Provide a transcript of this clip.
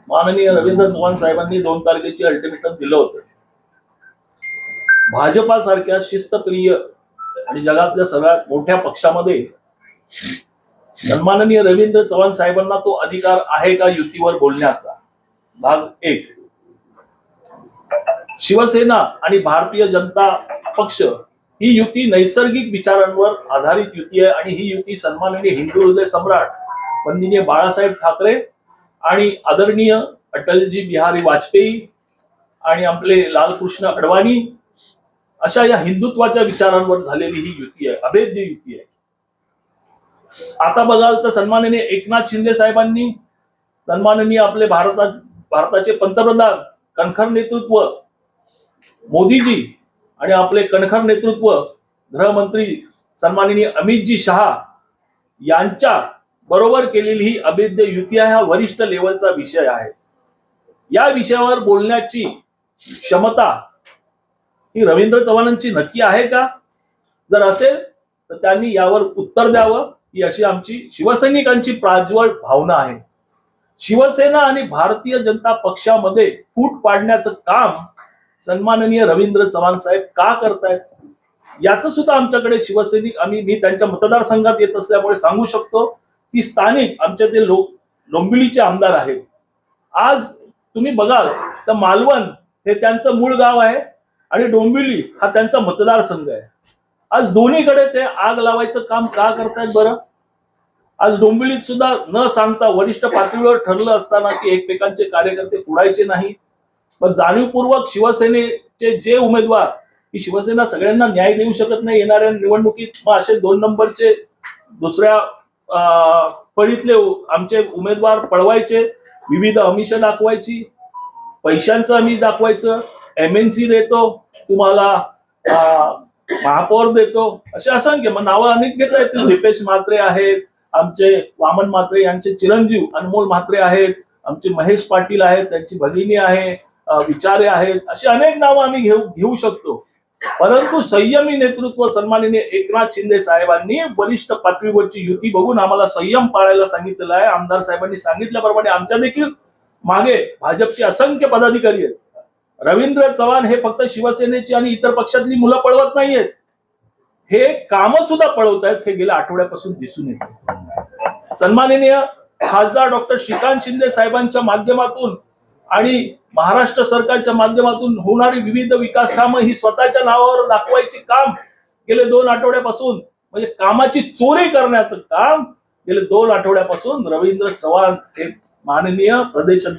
माननीय रवींद्र चव्हाण साहेबांनी 2 तारखेची अल्टिमेटम दिलं होतं. भाजपासारख्या शिस्तप्रिय आणि जगातल्या सगळ्यात मोठ्या पक्षामध्ये सन्माननीय रवींद्र चव्हाण साहेबांना तो अधिकार आहे का युतीवर बोलण्याचा? भाग 1. शिवसेना आणि भारतीय जनता पक्ष ही युती नैसर्गिक विचारांवर आधारित युती आहे आणि ही युती सन्माननीय हिंदू हृदय सम्राट वंदनीय बाळासाहेब ठाकरे आणि आदरणीय अटलजी बिहारी वाजपेयी आणि आपले लालकृष्ण अडवाणी अशा या हिंदुत्वाच्या विचारांवर झालेली ही युती आहे, अभेद्य युती आहे. आता बघाल तर सन्माननीय एकनाथ शिंदे साहेबांनी, सन्माननीय आपले भारताचे पंतप्रधान कणखर नेतृत्व मोदीजी आणि आपले कणखर नेतृत्व गृहमंत्री सन्माननीय अमितजी शहा यांच्या बरोबर केलेली ही अभेद्य युती आहे. हा वरिष्ठ लेवलचा विषय आहे. या विषयावर बोलण्याची क्षमता ही रवींद्र चव्हाणांची नक्की आहे का? जर असेल तर त्यांनी यावर उत्तर द्यावं, ही अशी आमची शिवसैनिकांची प्राज्वळ भावना आहे. शिवसेना आणि भारतीय जनता पक्षामध्ये फूट पाडण्याचं काम सन्माननीय रवींद्र चव्हाण साहेब का करतायत याचं सुद्धा आमच्याकडे शिवसैनिक मी त्यांच्या मतदारसंघात येत असल्यामुळे सांगू शकतो की स्थानिक आमच्या ते डोंबिवलीचे आमदार आहेत. आज तुम्ही बघाल तर मालवण हे त्यांचं मूळ गाव आहे आणि डोंबिवली हा त्यांचा मतदारसंघ आहे. आज दोन्हीकडे ते आग लावायचं काम का करतायत बरं? आज डोंबिवलीत सुद्धा न सांगता वरिष्ठ पातळीवर ठरलं असताना की एकमेकांचे कार्यकर्ते फोडायचे नाही, पण जाणीवपूर्वक शिवसेनेचे जे उमेदवार, ही शिवसेना सगळ्यांना न्याय देऊ शकत नाही येणाऱ्या निवडणुकीत, मग असे 2 नंबरचे दुसऱ्या फळीतले आमचे उमेदवार पळवायचे, विविध आमिष दाखवायची, पैशांचं आमिष दाखवायचं, MNC देतो तुम्हाला, महापौर देतो, असे असंख्य नावं अनेक घेता येतील. दीपेश म्हात्रे आहेत, आमचे वामन म्हात्रे यांचे चिरंजीव अनमोल म्हात्रे आहेत, आमचे महेश पाटील आहेत, त्यांची भगिनी आहे, विचारे आहेत, अशी अनेक नावं आम्ही घेऊ शकतो. परंतु संयमी नेतृत्व सन्माननीय एकनाथ शिंदे साहेबांनी वरिष्ठ पातळीवरची युती बघून आम्हाला संयम पाळायला सांगितलेला आहे. आमदार साहेबांनी सांगितल्याप्रमाणे आमच्या देखील मागे भाजपचे असंख्य पदाधिकारी आहेत. रवींद्र चव्हाण हे फक्त शिवसेनेची आणि इतर पक्षातली मुलं पळवत नाहीयेत, हे काम सुद्धा पळवत आहेत, हे गेल्या आठवड्यापासून दिसून येते. सन्माननीय खासदार डॉक्टर श्रीकांत शिंदे साहेबांच्या माध्यमातून आणि महाराष्ट्र सरकारच्या माध्यमातून होणारी विविध विकास कामं ही स्वतःच्या नावावर दाखवायची काम गेले 2 आठवड्यापासून, म्हणजे कामाची चोरी करण्याचं काम गेले 2 आठवड्यापासून रवींद्र चव्हाण हे माननीय प्रदेश अध्यक्ष